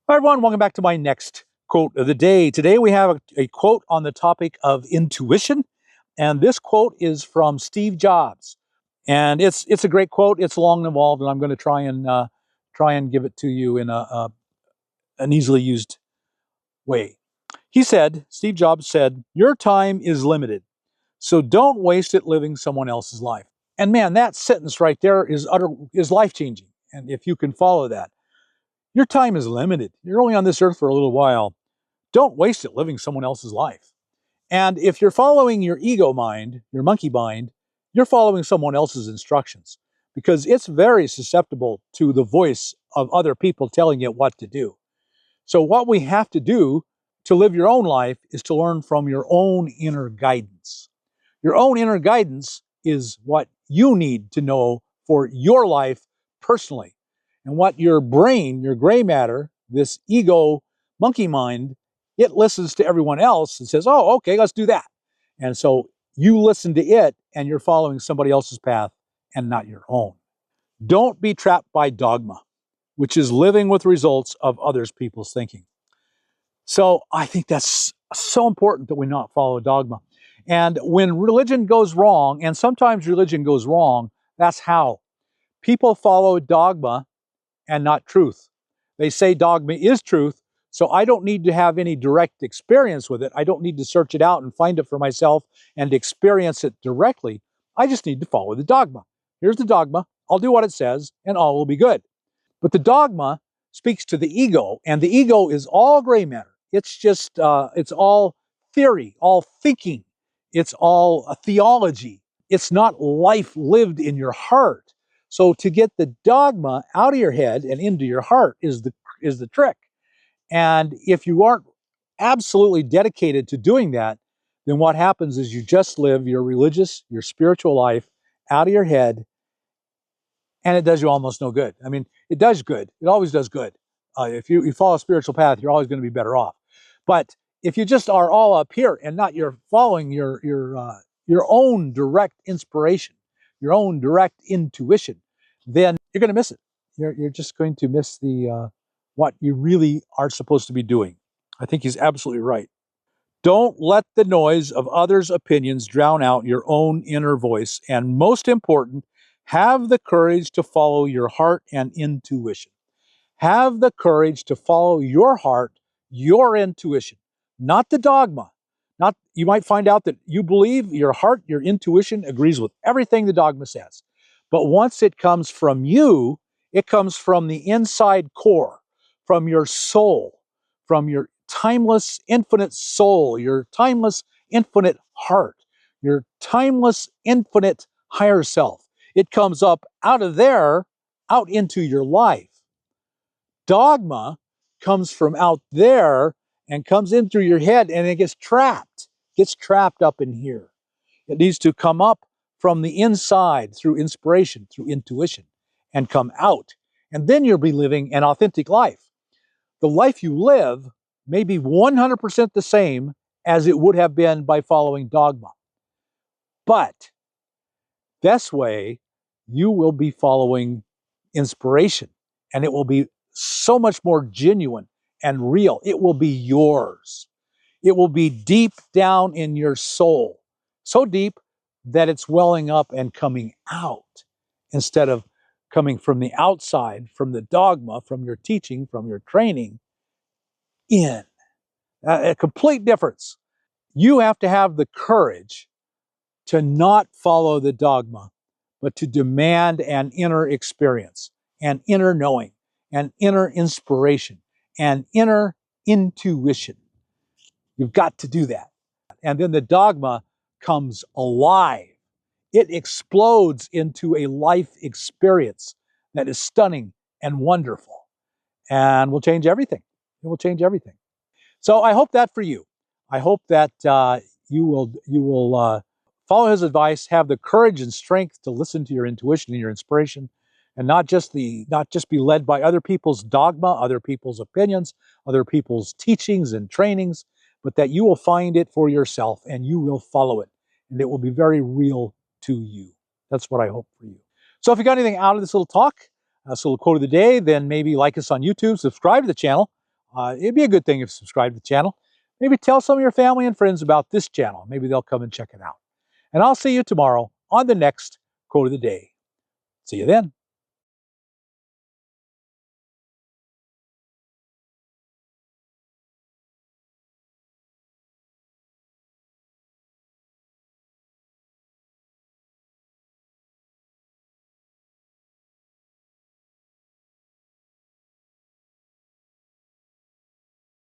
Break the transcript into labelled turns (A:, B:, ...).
A: Hi, everyone. Welcome back to my next quote of the day. Today we have a quote on the topic of intuition. And this quote is from Steve Jobs. And it's a great quote. It's long and involved, and I'm going to try and give it to you in an easily used way. Steve Jobs said, "Your time is limited, so don't waste it living someone else's life." And man, that sentence right there is life-changing. And if you can follow that, your time is limited. You're only on this earth for a little while. Don't waste it living someone else's life. And if you're following your ego mind, your monkey mind, you're following someone else's instructions because it's very susceptible to the voice of other people telling it what to do. So what we have to do to live your own life is to learn from your own inner guidance. Your own inner guidance is what you need to know for your life personally. And what your brain, your gray matter, this ego monkey mind, it listens to everyone else and says, oh, okay, let's do that. And so you listen to it and you're following somebody else's path and not your own. Don't be trapped by dogma, which is living with results of others people's thinking. So I think that's so important that we not follow dogma. And when religion goes wrong, and sometimes religion goes wrong, that's how. People follow dogma and not truth. They say dogma is truth, so I don't need to have any direct experience with it. I don't need to search it out and find it for myself and experience it directly. I just need to follow the dogma. Here's the dogma. I'll do what it says, and all will be good. But the dogma speaks to the ego, and the ego is all gray matter. It's just, it's all theory, all thinking. It's all a theology. It's not life lived in your heart. So to get the dogma out of your head and into your heart is the trick. And if you aren't absolutely dedicated to doing that, then what happens is you just live your religious, your spiritual life out of your head, and it does you almost no good. I mean, it does good. It always does good. If you follow a spiritual path, you're always going to be better off. But if you just are all up here and not you're following your own direct inspiration, your own direct intuition, then you're going to miss it. You're just going to miss the what you really are supposed to be doing. I think he's absolutely right. Don't let the noise of others' opinions drown out your own inner voice. And most important, have the courage to follow your heart and intuition. Have the courage to follow your heart, your intuition, not the dogma. Not, you might find out that you believe your heart, your intuition agrees with everything the dogma says. But once it comes from you, it comes from the inside core, from your soul, from your timeless, infinite soul, your timeless, infinite heart, your timeless, infinite higher self. It comes up out of there, out into your life. Dogma comes from out there and comes in through your head, and it gets trapped up in here. It needs to come up from the inside through inspiration, through intuition, and come out. And then you'll be living an authentic life. The life you live may be 100% the same as it would have been by following dogma. But this way, you will be following inspiration, and it will be so much more genuine and real. It will be yours. It will be deep down in your soul, so deep that it's welling up and coming out instead of coming from the outside, from the dogma, from your teaching, from your training, in. A complete difference. You have to have the courage to not follow the dogma, but to demand an inner experience, an inner knowing, an inner inspiration, an inner intuition. You've got to do that. And then the dogma comes alive. It explodes into a life experience that is stunning and wonderful and will change everything. It will change everything. So I hope that for you. I hope that you will follow his advice, have the courage and strength to listen to your intuition and your inspiration, and not just be led by other people's dogma, other people's opinions, other people's teachings and trainings, but that you will find it for yourself and you will follow it, and it will be very real to you. That's what I hope for you. So if you got anything out of this little talk, this little quote of the day, then maybe like us on YouTube, subscribe to the channel. It'd be a good thing if you subscribe to the channel. Maybe tell some of your family and friends about this channel. Maybe they'll come and check it out. And I'll see you tomorrow on the next Quote of the Day. See you then.